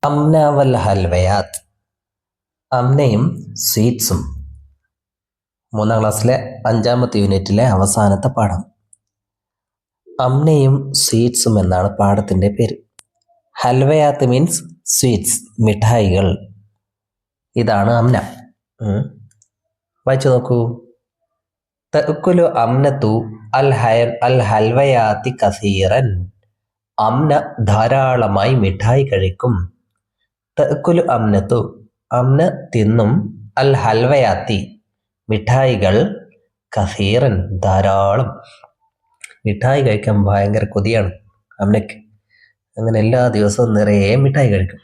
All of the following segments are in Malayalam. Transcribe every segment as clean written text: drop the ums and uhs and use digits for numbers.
അംന വൽ ഹൽവയാത്ത്. അംനയും സ്വീറ്റ്സും. 3-ാം ക്ലാസ്സിലെ 5-ാമത്തെ യൂണിറ്റിലെ അവസാനത്തെ പാഠം. അംനയും സ്വീറ്റ്സും എന്നാണ് പാഠത്തിൻ്റെ പേര്. ഹൽവയാത്ത് മീൻസ് സ്വീറ്റ്സ്, മിഠായികൾ. ഇതാണ് അംന. വായിച്ചു നോക്കൂ. തഅക്കുലു അംനത്തു അൽ ഹൽവയാത്തി കസീറൻ. അംന ധാരാളമായി മിഠായി കഴിക്കും. തഅക്കുലു അംനത്തു, അംന തിന്നും, അൽ ഹൽവയാത്തി മിഠായികൾ, കസീറൻ ധാരാളം. മിഠായി കഴിക്കാൻ ഭയങ്കര കൊതിയാണ് അംനയ്ക്ക്. അങ്ങനെ എല്ലാ ദിവസവും നിറയെ മിഠായി കഴിക്കും.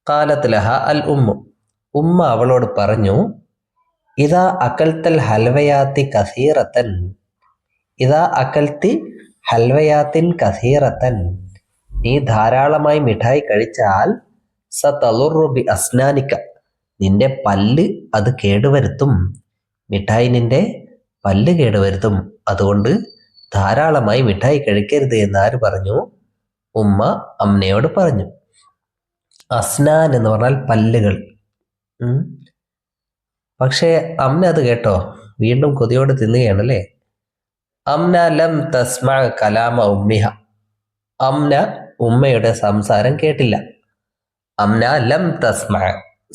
ഖാലത്ത് ലഹ അൽ ഉമ്മു, ഉമ്മ അവളോട് പറഞ്ഞു, ഇദാ അകൽത്തൽ ഹൽവയാത്തി കസീറത്തൻ, ഇദാ അകൽത്തി ഹൽവയാത്തിൻ കസീറത്തൻ, നീ ധാരാളമായി മിഠായി കഴിച്ചാൽ സതളുറു ബി അസ്നാനിക, നിന്റെ പല്ല് അത് കേടുവരുത്തും. മിഠായി നിന്റെ പല്ല് കേടുവരുത്തും. അതുകൊണ്ട് ധാരാളമായി മിഠായി കഴിക്കരുത് എന്നാര് പറഞ്ഞു? ഉമ്മ അമ്നയോട് പറഞ്ഞു. അസ്നാൻ എന്ന് പറഞ്ഞാൽ പല്ലുകൾ. പക്ഷേ അമ്ന അത് കേട്ടോ, വീണ്ടും കൊതിയോട് തിന്നുകയാണല്ലേ. അംന ലം തസ്മഅ കലാമ ഉമ്മിഹ, അംന ഉമ്മയുടെ സംസാരം കേട്ടില്ല. അംന ലം തസ്മഅ,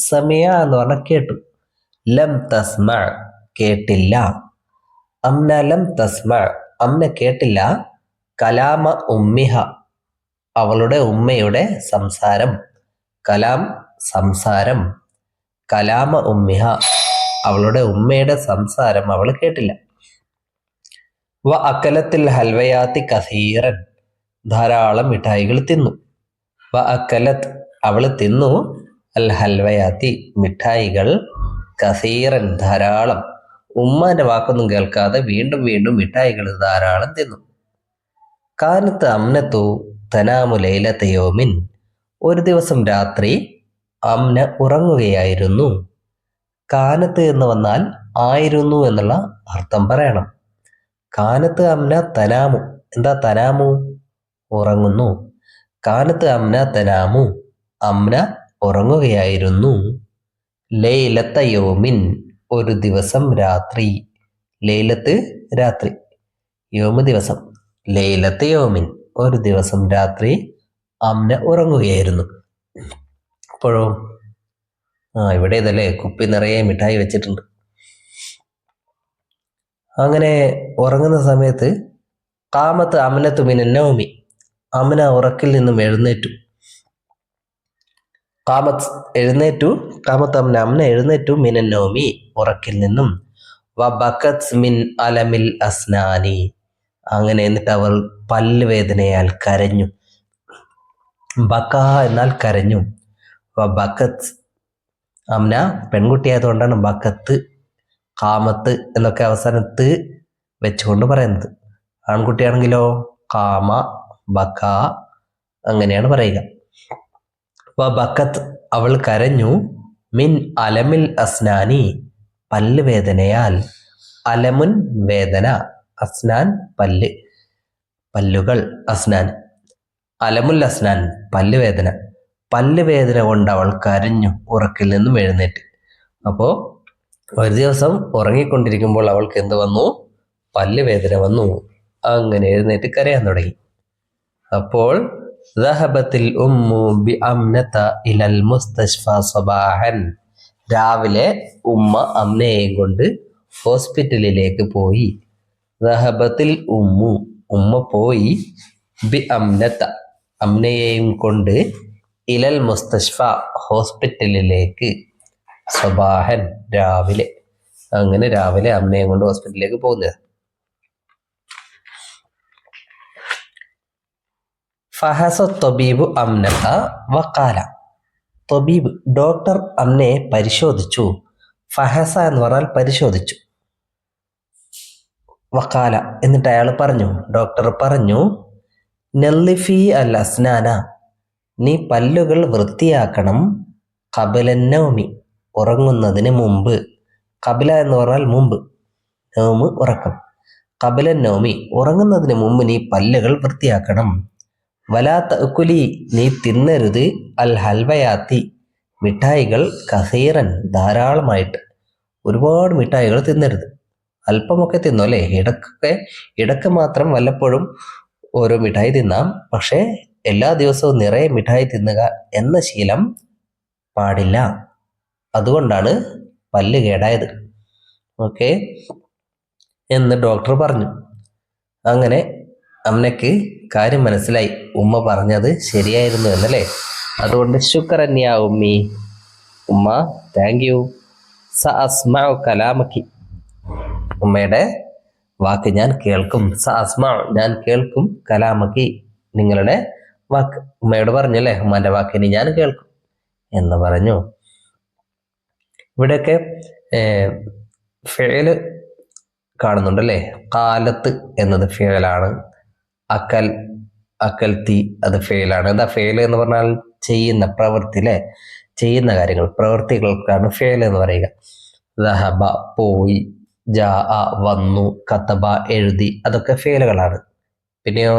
സമിയ എന്ന് പറഞ്ഞാൽ കേട്ടു, ലം തസ്മഅ കേട്ടില്ല. അംന ലം തസ്മഅ, അംന കേട്ടില്ല, കലാമ ഉമ്മിഹ അവളുടെ ഉമ്മയുടെ സംസാരം. കലാം സംസാരം, കലാമ ഉമ്മിഹ അവളുടെ ഉമ്മയുടെ സംസാരം അവൾ കേട്ടില്ല. വ അക്കലത്തിൽ ഹൽവയാത്തി കസീറൻ, ധാരാളം മിഠായികൾ തിന്നു. വ അക്കലത്ത് അവൾ തിന്നു, അൽ ഹൽവയാത്തി മിഠായികൾ, കസീറൻ ധാരാളം. ഉമ്മാന്റെ വാക്കൊന്നും കേൾക്കാതെ വീണ്ടും വീണ്ടും മിഠായികൾ ധാരാളം തിന്നു. കാനത്ത് അംനത്തു തനാമു ലൈലത യൗമിൻ, ഒരു ദിവസം രാത്രി അംന ഉറങ്ങുകയായിരുന്നു. കാനത്ത് എന്ന് വന്നാൽ ആയിരുന്നു എന്നുള്ള അർത്ഥം പറയണം. കാനത്ത് അംന തനാമു, എന്താ തനാമു? ഉറങ്ങുന്നു. കാനത്ത് അംന തനാമു, അംന ഉറങ്ങുകയായിരുന്നു. ലൈലത്ത യൗമിൻ, ഒരു ദിവസം രാത്രി. ലൈലത്ത് രാത്രി, യൗമ് ദിവസം. ലൈലത്ത് യൗമിൻ, ഒരു ദിവസം രാത്രി അംന ഉറങ്ങുകയായിരുന്നു. അപ്പോഴോ ഇവിടെ ഇതല്ലേ കുപ്പി നിറയെ മിഠായി വെച്ചിട്ടുണ്ട്. അങ്ങനെ ഉറങ്ങുന്ന സമയത്ത് ഖാമത്ത് അംനത്തു മിനൻ നൗമി, അംന ഉറക്കിൽ നിന്നും എഴുന്നേറ്റു. ഖാമത്ത് എഴുന്നേറ്റു, ഖാമത്ത് അംന, അംന എഴുന്നേറ്റു, മിനൻ നൗമി ഉറക്കിൽ നിന്നും. വബക്കത് മിൻ അലമിൽ അസ്നാനി, അങ്ങനെ എന്നിട്ട് അവൾ പല്ലുവേദനയാൽ കരഞ്ഞു. ബക്ക എന്നാൽ കരഞ്ഞു. വബക്കത്ത്, അംന പെൺകുട്ടിയായതുകൊണ്ടാണ് ബക്കത്ത്, കാമത്ത് എന്നൊക്കെ അവസാനത്ത് വെച്ചുകൊണ്ട് പറയുന്നത്. ആൺകുട്ടിയാണെങ്കിലോ കാമ, ബക്ക അങ്ങനെയാണ് പറയുക. വബക്കത്ത് അവൾ കരഞ്ഞു, മിൻ അലമിൽ അസ്നാനി പല്ല് വേദനയാൽ. അലമുൻ വേദന, അസ്നാൻ പല്ല്, പല്ലുകൾ അസ്നാൻ. അലമുൽ അസ്നാൻ പല്ല് വേദന, പല്ല് വേദന കൊണ്ട് അവൾ കരഞ്ഞു ഉറക്കിൽ നിന്നും എഴുന്നേറ്റ്. അപ്പോൾ ഒരു ദിവസം ഉറങ്ങിക്കൊണ്ടിരിക്കുമ്പോൾ അവൾക്ക് എന്ത് വന്നു? പല്ല് വേദന വന്നു. അങ്ങനെ എഴുന്നേറ്റ് കരയാൻ തുടങ്ങി. അപ്പോൾ ദഹബത്തിൽ ഉമ്മു ബി അംനത ഇലൽ മുസ്തശ്ഫ സബാഹൻ, രാവിലെ ഉമ്മ അമ്നയെയും കൊണ്ട് ഹോസ്പിറ്റലിലേക്ക് പോയി. ദഹബത്തിൽ ഉമ്മു, ഉമ്മ പോയി, ബി അംനത അമ്നയെയും കൊണ്ട്, ഇലൽ മുസ്തശ്ഫ ഹോസ്പിറ്റലിലേക്ക്, സബാഹൻ രാവിലെ. അങ്ങനെ രാവിലെ അമ്നയെ കൊണ്ട് ഹോസ്പിറ്റലിലേക്ക് പോകുന്നത്. ഫഹസ ത്വബീബു അംനത വഖാല, ത്വബീബ് ഡോക്ടർ അമ്നയെ പരിശോധിച്ചു. ഫഹസ എന്ന് പറഞ്ഞാൽ പരിശോധിച്ചു. വഖാല എന്നിട്ട് അയാൾ പറഞ്ഞു, ഡോക്ടർ പറഞ്ഞു, നല്ലിഫി അൽ അസ്നാന, നീ പല്ലുകൾ വൃത്തിയാക്കണം. ഖബലൻ നൗമി, ഉറങ്ങുന്നതിന് മുമ്പ്. ഖബല എന്ന് പറഞ്ഞാൽ മുമ്പ്, നൗമ് ഉറക്കം. ഖബലൻ നൗമി, ഉറങ്ങുന്നതിന് മുമ്പ് നീ പല്ലുകൾ വൃത്തിയാക്കണം. വലാ തഅ്കുലി നീ തിന്നരുത് അൽ ഹൽവയാത്തി മിഠായികൾ കസീറൻ ധാരാളമായിട്ട്, ഒരുപാട് മിഠായികൾ തിന്നരുത്. അല്പമൊക്കെ തിന്നോ അല്ലേ, ഇടക്ക് മാത്രം വല്ലപ്പോഴും ഓരോ മിഠായി തിന്നാം. പക്ഷേ എല്ലാ ദിവസവും നിറയെ മിഠായി തിന്നുക എന്ന ശീലം പാടില്ല. അതുകൊണ്ടാണ് പല്ല് കേടായത്. ഓക്കെ എന്ന് ഡോക്ടർ പറഞ്ഞു. അങ്ങനെ അമ്മയ്ക്ക് കാര്യം മനസ്സിലായി, ഉമ്മ പറഞ്ഞത് ശരിയായിരുന്നു എന്നല്ലേ. അതുകൊണ്ട് ശുക്രന്യ ഉമ്മി, ഉമ്മ താങ്ക് യു. സ അസ്മഉ കലാമക്കി, ഉമ്മയുടെ വാക്ക് ഞാൻ കേൾക്കും. സ അസ്മഉ ഞാൻ കേൾക്കും, കലാമക്കി നിങ്ങളുടെ വാക്ക്. ഉമ്മയോട് പറഞ്ഞല്ലേ, ഉമ്മാന്റെ വാക്കിനി ഞാൻ കേൾക്കും എന്ന് പറഞ്ഞു. ഇവിടെയൊക്കെ ഫിഅല് കാണുന്നുണ്ടല്ലേ. കാലത്ത് എന്നത് ഫിഅലാണ്. അക്കൽത്തി അത് ഫിഅലാണ്. എന്താ ഫിഅല് എന്ന് പറഞ്ഞാൽ ചെയ്യുന്ന പ്രവൃത്തി അല്ലേ, ചെയ്യുന്ന കാര്യങ്ങൾ, പ്രവൃത്തികൾക്കാണ് ഫിഅല് എന്ന് പറയുക. ദഹബ പോയി, ജാ വന്നു, കതബ എഴുതി, അതൊക്കെ ഫിഅലുകളാണ്. പിന്നെയോ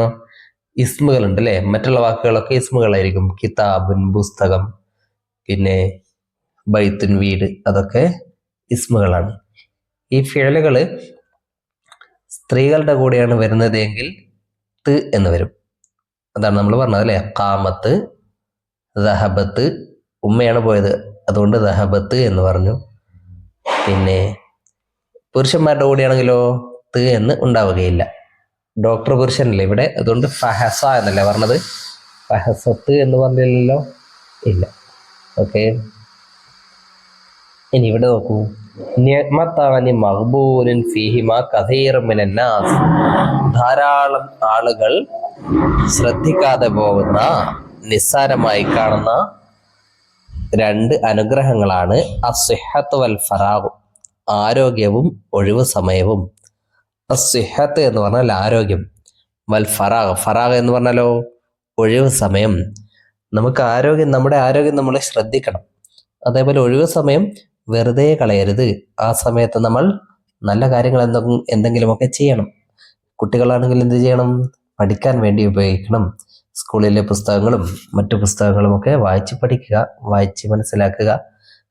ഇസ്മുകളുണ്ട് അല്ലേ, മറ്റുള്ള വാക്കുകളൊക്കെ ഇസ്മുകളായിരിക്കും. കിതാബുൻ പുസ്തകം, പിന്നെ ബൈത്തുൻ വീട്, അതൊക്കെ ഇസ്മുകളാണ്. ഈ ഫിഅലുകള് സ്ത്രീകളുടെ കൂടെയാണ് വരുന്നത് എങ്കിൽ ത് എന്ന് വരും. അതാണ് നമ്മൾ പറഞ്ഞത് അല്ലേ. ഖാമത്ത്, ദഹബത്ത്, ഉമ്മയാണ് പോയത് അതുകൊണ്ട് ദഹബത്ത് എന്ന് പറഞ്ഞു. പിന്നെ പുരുഷന്മാരുടെ കൂടെയാണെങ്കിലോ ത് എന്ന് ഉണ്ടാവുകയില്ല. ഡോക്ടർ പുരുഷനല്ലേ ഇവിടെ, അതുകൊണ്ട് ഫഹസ എന്നല്ലേ പറഞ്ഞത്, ഫഹസത്ത് എന്ന് പറഞ്ഞില്ലല്ലോ, ഇല്ല. ഓക്കെ, ഇനി ഇവിടെ നോക്കൂ. നിഅ്മതാനി മഗ്ബൂനുൻ ഫീഹിമാ കസീറുൻ മിനൻ നാസ്, ധാരാളം ആളുകൾ ശ്രദ്ധിക്കാതെ പോകുന്ന, നിസ്സാരമായി കാണുന്ന രണ്ട് അനുഗ്രഹങ്ങളാണ് അസ്സിഹത്ത് വൽ ഫറാഖ്, ആരോഗ്യവും ഒഴിവു സമയവും. അസ്സിഹത്ത് എന്ന് പറഞ്ഞാൽ ആരോഗ്യം, വൽ ഫറാഖ്, ഫറാഖ് എന്ന് പറഞ്ഞാലോ ഒഴിവു സമയം. നമുക്ക് ആരോഗ്യം, നമ്മുടെ ആരോഗ്യം നമ്മൾ ശ്രദ്ധിക്കണം. അതേപോലെ ഒഴിവു സമയം വെറുതെ കളയരുത്. ആ സമയത്ത് നമ്മൾ നല്ല കാര്യങ്ങൾ എന്തെങ്കിലുമൊക്കെ ചെയ്യണം. കുട്ടികളാണെങ്കിൽ എന്ത് ചെയ്യണം, പഠിക്കാൻ വേണ്ടി ഉപയോഗിക്കണം. സ്കൂളിലെ പുസ്തകങ്ങളും മറ്റു പുസ്തകങ്ങളും ഒക്കെ വായിച്ച് പഠിക്കുക, വായിച്ച് മനസ്സിലാക്കുക,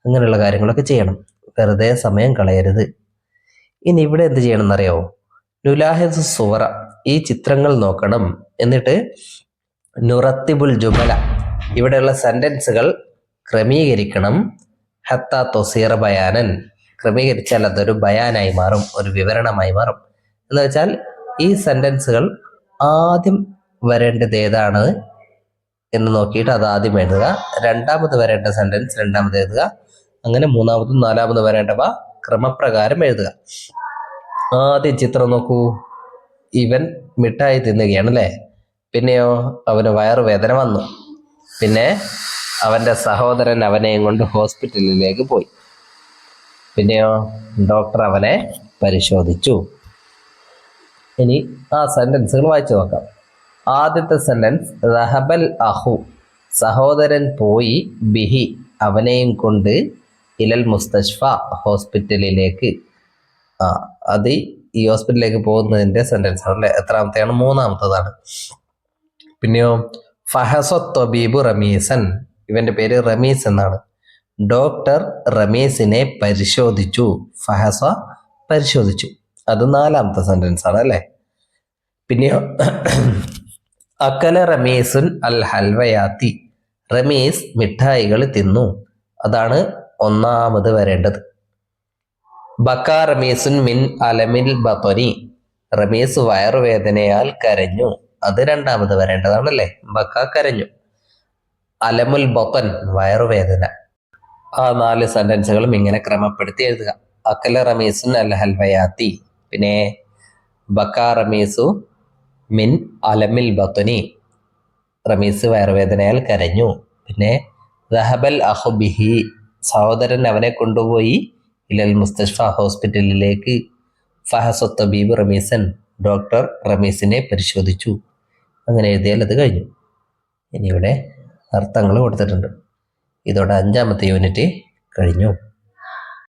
അങ്ങനെയുള്ള കാര്യങ്ങളൊക്കെ ചെയ്യണം. വെറുതെ സമയം കളയരുത്. ഇനി ഇവിടെ എന്ത് ചെയ്യണം എന്നറിയാവോ? നുലാഹിദു സുവറ, ഈ ചിത്രങ്ങൾ നോക്കണം. എന്നിട്ട് നുറത്തിബുൽ ജുമല, ഇവിടെയുള്ള സെന്റൻസുകൾ ക്രമീകരിക്കണം. ഹത്താ തൊസീറ ബയാനൻ, ക്രമീകരിച്ചാൽ അതൊരു ബയാനായി മാറും, ഒരു വിവരണമായി മാറും. എന്ന് വെച്ചാൽ ഈ സെന്റൻസുകൾ ആദ്യം വരേണ്ടത് ഏതാണ് എന്ന് നോക്കിയിട്ട് അത് ആദ്യം എഴുതുക. രണ്ടാമത് വരേണ്ട സെന്റൻസ് രണ്ടാമത് എഴുതുക. അങ്ങനെ മൂന്നാമതും നാലാമത് വരേണ്ടവ ക്രമപ്രകാരം എഴുതുക. ആദ്യം ചിത്രം നോക്കൂ. ഇവൻ മിഠായി തിന്നുകയാണ് അല്ലേ. പിന്നെയോ അവന് വയറുവേദന വന്നു. പിന്നെ അവൻ്റെ സഹോദരൻ അവനെയും കൊണ്ട് ഹോസ്പിറ്റലിലേക്ക് പോയി. പിന്നെയോ ഡോക്ടർ അവനെ പരിശോധിച്ചു. ഇനി ആ സെന്റൻസുകൾ വായിച്ചു നോക്കാം. ആദ്യത്തെ സെന്റൻസ് റഹബൽ അഹു, സഹോദരൻ പോയി, ബിഹി അവനെയും കൊണ്ട്, ഇലൽ മുസ്തഷ്ഫ ഹോസ്പിറ്റലിലേക്ക്. അത് ഈ ഹോസ്പിറ്റലിലേക്ക് പോകുന്നതിൻ്റെ സെന്റൻസ് ആണ്. എത്രാമത്തെയാണ്? മൂന്നാമത്തതാണ്. പിന്നെയോ ഫഹസത്വബീബു റമീസൻ, ഇവന്റെ പേര് റമീസ് എന്നാണ്. ഡോക്ടർ റമീസിനെ പരിശോധിച്ചു. ഫഹസ പരിശോധിച്ചു, അത് നാലാമത്തെ സെന്റൻസ് ആണ് അല്ലേ. പിന്നെയോ അക്കല റമീസുൻ അൽ ഹൽവയാത്തി, റമീസ് മിഠായികൾ തിന്നു, അതാണ് ഒന്നാമത് വരേണ്ടത്. ബക്ക റമീസുൻ മിൻ അലമിൽ ബത്വനി, റമീസ് വയറുവേദനയാൽ കരഞ്ഞു, അത് രണ്ടാമത് വരേണ്ടതാണല്ലേ. ബക്ക കരഞ്ഞു, അലമുൽ ബത്തൻ വയറുവേദന. ആ നാല് സെന്റൻസുകളും ഇങ്ങനെ ക്രമപ്പെടുത്തി എഴുതുക. അക്കല റമീസുൻ അൽ ഹൽവയാത്തി, പിന്നെ ബക്ക റമീസു മിൻ അലമിൽ ബത്വനി, റമീസ് വയറുവേദനയാൽ കരഞ്ഞു. പിന്നെ റഹബൽ അഹുബിഹി, സഹോദരൻ അവനെ കൊണ്ടുപോയി, ഇലൽ മുസ്തഷ്ഫ ഹോസ്പിറ്റലിലേക്ക്. ഫഹസത്ത് ബീബ് റമീസൻ, ഡോക്ടർ റമീസിനെ പരിശോധിച്ചു. അങ്ങനെ എഴുതിയാൽ അത് കഴിഞ്ഞു. ഇനി ഇവിടെ അർത്ഥങ്ങൾ കൊടുത്തിട്ടുണ്ട്. ഇതോടെ 5ാമത്തെ യൂണിറ്റ് കഴിഞ്ഞു.